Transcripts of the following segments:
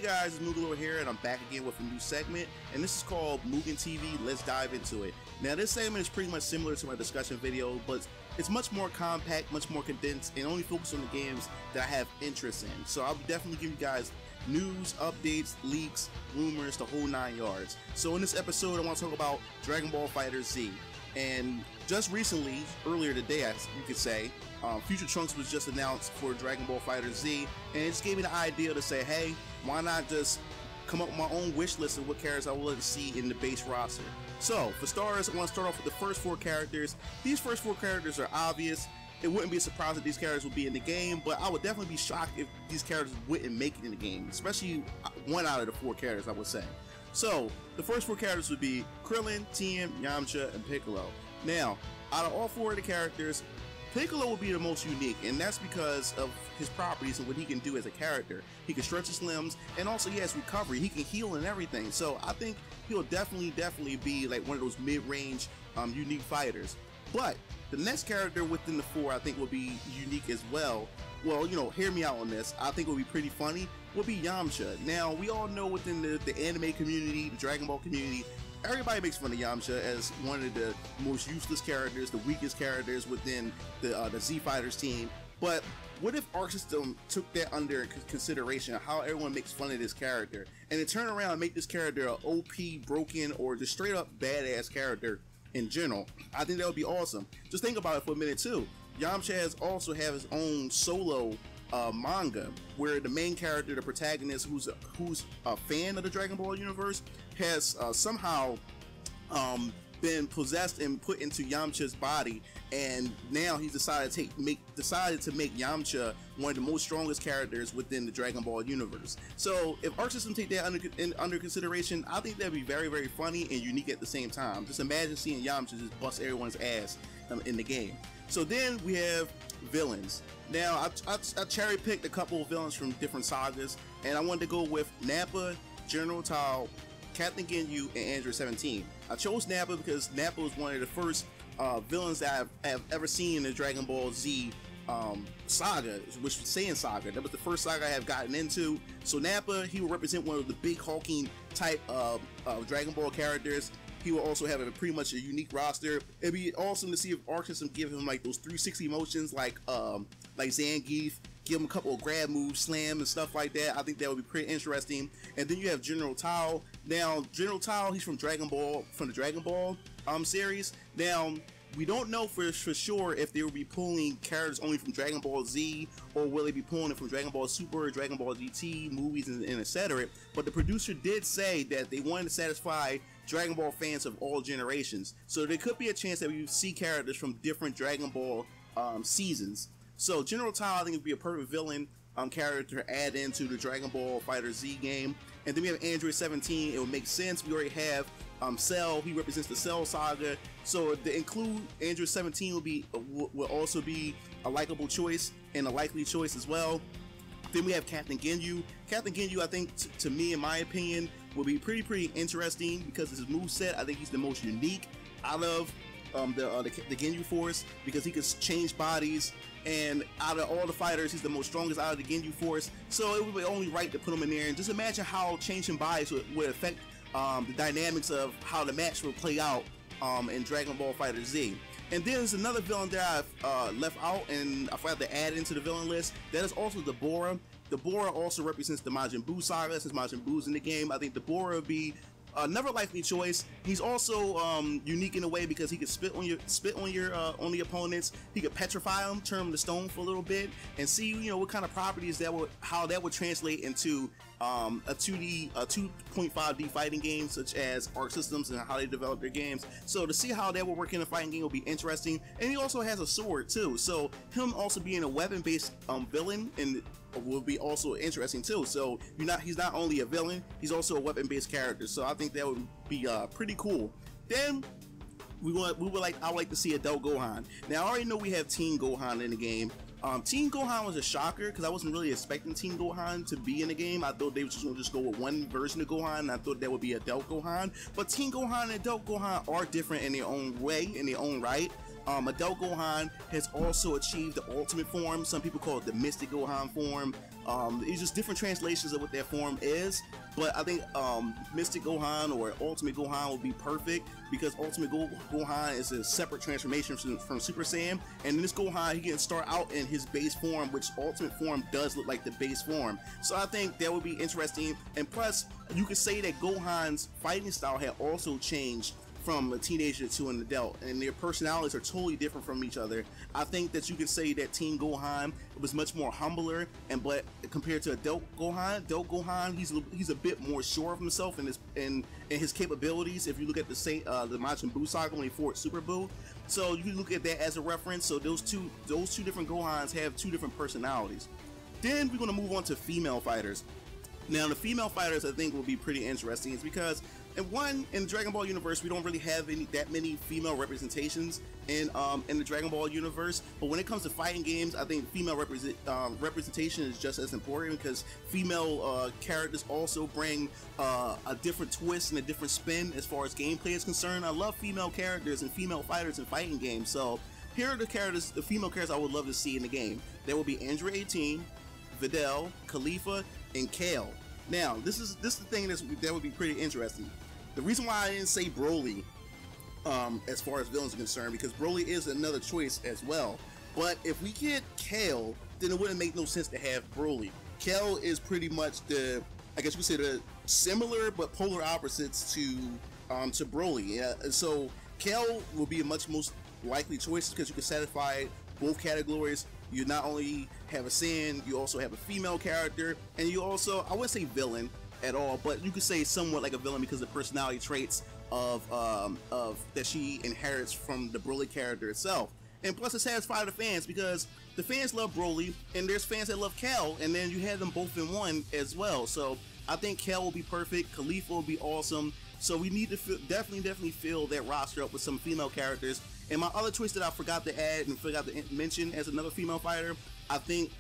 guys, it's MugenLord here, and I'm back again with a new segment, and this is called Mugen TV. Let's dive into it. Now, this segment is pretty much similar to my discussion video, but it's much more compact, much more condensed, and only focused on the games that I have interest in. So I'll definitely give you guys news, updates, leaks, rumors, the whole 9 yards. So in this episode, I want to talk about Dragon Ball FighterZ. And just recently, earlier today, as you could say, Future Trunks was just announced for Dragon Ball FighterZ, and it just gave me the idea to say, hey, why not just come up with my own wish list of what characters I would like to see in the base roster. So, for starters, I want to start off with the first 4 characters. These first 4 characters are obvious. It wouldn't be a surprise that these characters would be in the game, but I would definitely be shocked if these characters wouldn't make it in the game, especially 1 out of the 4 characters, I would say. So, the first 4 characters would be Crillon, Tien, Yamcha, and Piccolo. Now, out of all 4 of the characters, Piccolo will be the most unique, and that's because of his properties and what he can do as a character. He can stretch his limbs, and also he has recovery. He can heal and everything. So I think he'll definitely be like one of those mid-range unique fighters. But the next character within the 4 I think will be unique as well. Well, you know, hear me out on this. I think it will be pretty funny. Will be Yamcha. Now, we all know within the anime community, the Dragon Ball community, everybody makes fun of Yamcha as one of the most useless characters, the weakest characters within the Z Fighters team. But what if Arc System took that under consideration, how everyone makes fun of this character, and then turn around and make this character an OP, broken, or just straight up badass character in general? I think that would be awesome. Just think about it for a minute too. Yamcha has also have his own solo manga where the main character, the protagonist, who's a fan of the Dragon Ball universe, has somehow been possessed and put into Yamcha's body, and now he's decided to make Yamcha one of the most strongest characters within the Dragon Ball universe. So if Arc System take that under consideration, I think that'd be very funny and unique at the same time. Just imagine seeing Yamcha just bust everyone's ass in the game. So then we have villains. Now I cherry picked a couple of villains from different sagas, and I wanted to go with Nappa, General Tao, Captain Ginyu, and Android 17. I chose Nappa because Nappa was one of the first villains that I have ever seen in the Dragon Ball Z saga, which was Saiyan Saga. That was the first saga I have gotten into. So Nappa, he will represent one of the big hulking type of Dragon Ball characters. He will also have pretty much a unique roster. It'd be awesome to see if Arc System give him like those 360 motions like Zangief, give him a couple of grab moves, slam and stuff like that. I think that would be pretty interesting. And then you have General Tao. Now, General Tao, he's from the Dragon Ball series. Now, we don't know for sure if they will be pulling characters only from Dragon Ball Z, or will they be pulling it from Dragon Ball Super, Dragon Ball GT, movies, and etc. But the producer did say that they wanted to satisfy Dragon Ball fans of all generations. So there could be a chance that we see characters from different Dragon Ball seasons. So General Tao, I think, would be a perfect villain character to add into the Dragon Ball FighterZ game. And then we have Android 17. It would make sense. We already have Cell. He represents the Cell saga. So to include Android 17 will also be a likable choice and a likely choice as well. Then we have Captain Ginyu. Captain Ginyu, I think, to me, in my opinion, will be pretty interesting because his moveset, I think he's the most unique out of the Ginyu Force, because he could change bodies, and out of all the fighters, he's the most strongest out of the Ginyu Force. So it would be only right to put him in there, and just imagine how changing bodies would affect the dynamics of how the match will play out in Dragon Ball FighterZ. And then there's another villain that I've left out and I forgot to add into the villain list. That is also Dabura. Dabura also represents the Majin Buu saga, since Majin Buu's in the game. I think Dabura would be another likely choice. He's also unique in a way because he could spit on the opponents. He could petrify them, turn them to stone for a little bit, and see what kind of properties how that would translate into a 2.5D fighting game such as Arc Systems and how they develop their games. So to see how that will work in a fighting game will be interesting. And he also has a sword too, so him also being a weapon-based villain and will be also interesting too. So he's not only a villain, he's also a weapon-based character. So I think that would be pretty cool. Then I would like to see Adult Gohan. Now I already know we have Teen Gohan in the game. Teen Gohan was a shocker because I wasn't really expecting Teen Gohan to be in the game. I thought they were just going to go with one version of Gohan, and I thought that would be Adult Gohan. But Teen Gohan and Adult Gohan are different in their own way, in their own right. Adult Gohan has also achieved the ultimate form. Some people call it the Mystic Gohan form. It's just different translations of what that form is. But I think Mystic Gohan or Ultimate Gohan will be perfect because Ultimate Gohan is a separate transformation from Super Saiyan. And in this Gohan, he can start out in his base form, which Ultimate form does look like the base form. So I think that would be interesting. And plus, you could say that Gohan's fighting style had also changed from a teenager to an adult, and their personalities are totally different from each other. I think that you could say that Teen Gohan was much more humbler, but compared to adult Gohan, he's a bit more sure of himself and his capabilities. If you look at the Majin Buu saga when he fought Super Buu, so you can look at that as a reference. So those two different Gohans have two different personalities. Then we're going to move on to female fighters. Now the female fighters I think will be pretty interesting. It's because in the Dragon Ball universe we don't really have that many female representations in the Dragon Ball universe, but when it comes to fighting games, I think female representation is just as important because female characters also bring a different twist and a different spin as far as gameplay is concerned. I love female characters and female fighters in fighting games, so here are the female characters I would love to see in the game. There will be Android 18, Videl, Khalifa, and Kale. Now, this is the thing that would be pretty interesting. The reason why I didn't say Broly, as far as villains are concerned, because Broly is another choice as well. But if we get Kale, then it wouldn't make no sense to have Broly. Kale is pretty much I guess you could say the similar but polar opposites to Broly. Yeah, so Kale will be a most likely choice because you can satisfy both categories. You not only have a Saiyan, you also have a female character, and you also, I wouldn't say villain at all, but you could say somewhat like a villain because of the personality traits of that she inherits from the Broly character itself. And plus it satisfies the fans because the fans love Broly and there's fans that love Cal, and then you have them both in one as well. So I think Cal will be perfect, Khalifa will be awesome. So we need to definitely fill that roster up with some female characters. And my other choice that I forgot to add and forgot to mention as another female fighter, I think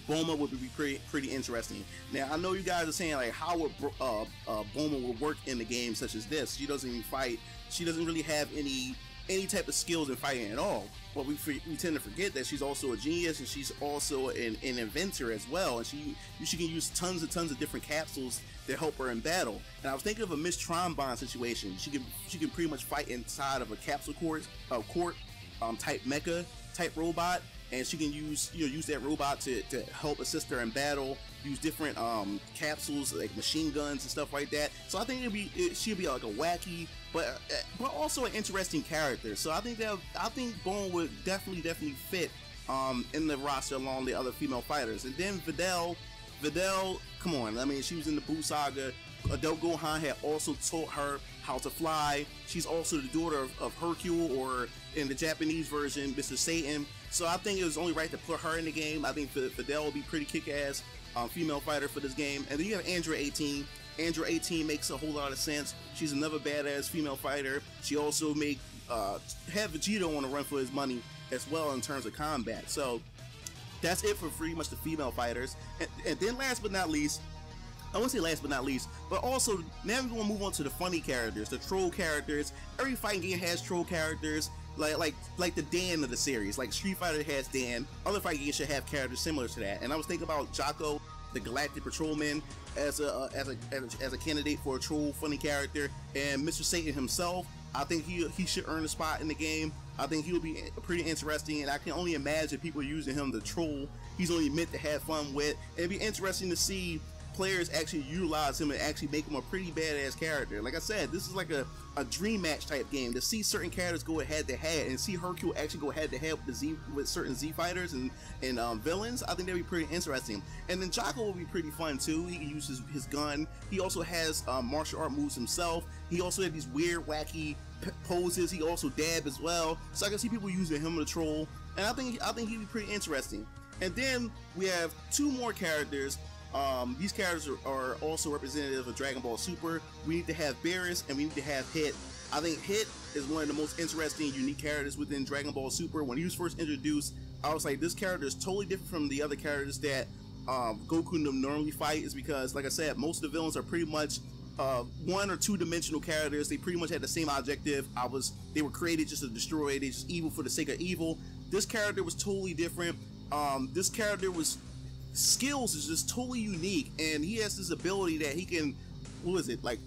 Bulma would be pretty interesting. Now I know you guys are saying like, how would Bulma would work in a game such as this? She doesn't even fight. She doesn't really have any type of skills in fighting at all. But we tend to forget that she's also a genius and she's also an inventor as well. And she can use tons of different capsules to help her in battle. And I was thinking of a Miss Trombone situation. She can pretty much fight inside of a capsule court type mecha type robot, and she can use that robot to help assist her in battle. Use different capsules like machine guns and stuff like that. So I think she'll be like a wacky, but also an interesting character. So I think Bulma would definitely fit in the roster along the other female fighters. And then Videl, come on, I mean, she was in the Buu saga. Adult Gohan had also taught her how to fly. She's also the daughter of Hercule, or in the Japanese version, Mr. Satan. So I think it was only right to put her in the game. I think Videl will be pretty kick-ass female fighter for this game. And then you have Android 18. Android 18 makes a whole lot of sense. She's another badass female fighter. She also have Vegeta on the run for his money as well in terms of combat. So that's it for pretty much the female fighters. And then last but not least, I won't say last but not least, but also now we're gonna move on to the funny characters, the troll characters. Every fighting game has troll characters, like the Dan of the series. Like Street Fighter has Dan. Other fighting games should have characters similar to that. And I was thinking about Jocko, the Galactic Patrolman, as a candidate for a troll funny character, and Mr. Satan himself. I think he should earn a spot in the game. I think he'll be pretty interesting, and I can only imagine people using him to troll. He's only meant to have fun with. It'd be interesting to see players actually utilize him and actually make him a pretty badass character. Like I said, this is like a dream match type game, to see certain characters go head to head and see Hercule actually go head to head with certain Z fighters and villains. I think that'd be pretty interesting. And then Jocko will be pretty fun too. He can use his gun. He also has martial art moves himself. He also had these weird wacky poses. He also dab as well. So I can see people using him to troll, and I think he'd be pretty interesting. And then we have two more characters. These characters are also representative of Dragon Ball Super. We need to have Beerus and we need to have Hit. I think Hit is one of the most interesting, unique characters within Dragon Ball Super. When he was first introduced, I was like, this character is totally different from the other characters that Goku and them normally fight. Is because, like I said, most of the villains are pretty much one or two dimensional characters. They pretty much had the same objective. They were created just to destroy. They just evil for the sake of evil. This character was totally different. This character was skills is just totally unique, and he has this ability that he can, what is it, like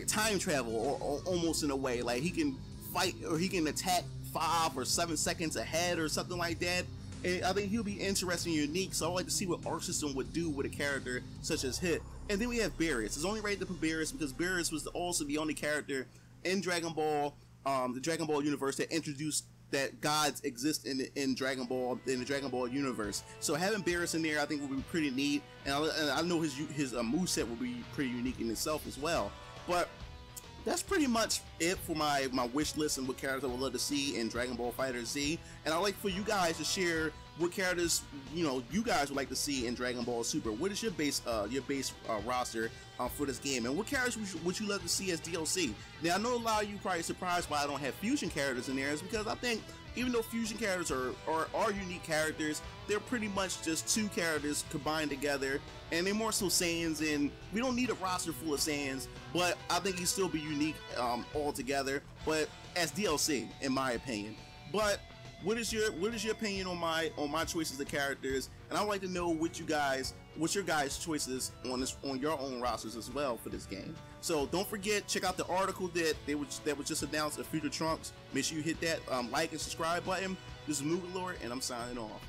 time travel, or almost in a way, like he can fight, or he can attack 5 or 7 seconds ahead or something like that. And I think he'll be interesting and unique, so I'd like to see what Arc System would do with a character such as Hit. And then we have Beerus. It's only right to put Beerus because Beerus was also the only character in Dragon Ball, the Dragon Ball universe, that introduced that gods exist in Dragon Ball, in the Dragon Ball universe. So having Beerus in there, I think, would be pretty neat, and I know his moveset will be pretty unique in itself as well. But that's pretty much it for my wish list and what characters I would love to see in Dragon Ball FighterZ. And I'd like for you guys to share what characters you guys would like to see in Dragon Ball Super. What is your base roster for this game, and what characters would you love to see as DLC? Now I know a lot of you probably surprised why I don't have fusion characters in there, is because I think even though fusion characters are unique characters, they're pretty much just two characters combined together, and they're more so Saiyans, and we don't need a roster full of Saiyans, but I think he'd still be unique all together, but as DLC in my opinion. But what is your opinion on my choices of characters? And I'd like to know what's your guys' choices on your own rosters as well for this game. So don't forget, check out the article that was just announced of Future Trunks. Make sure you hit that like and subscribe button. This is MugenLord, and I'm signing off.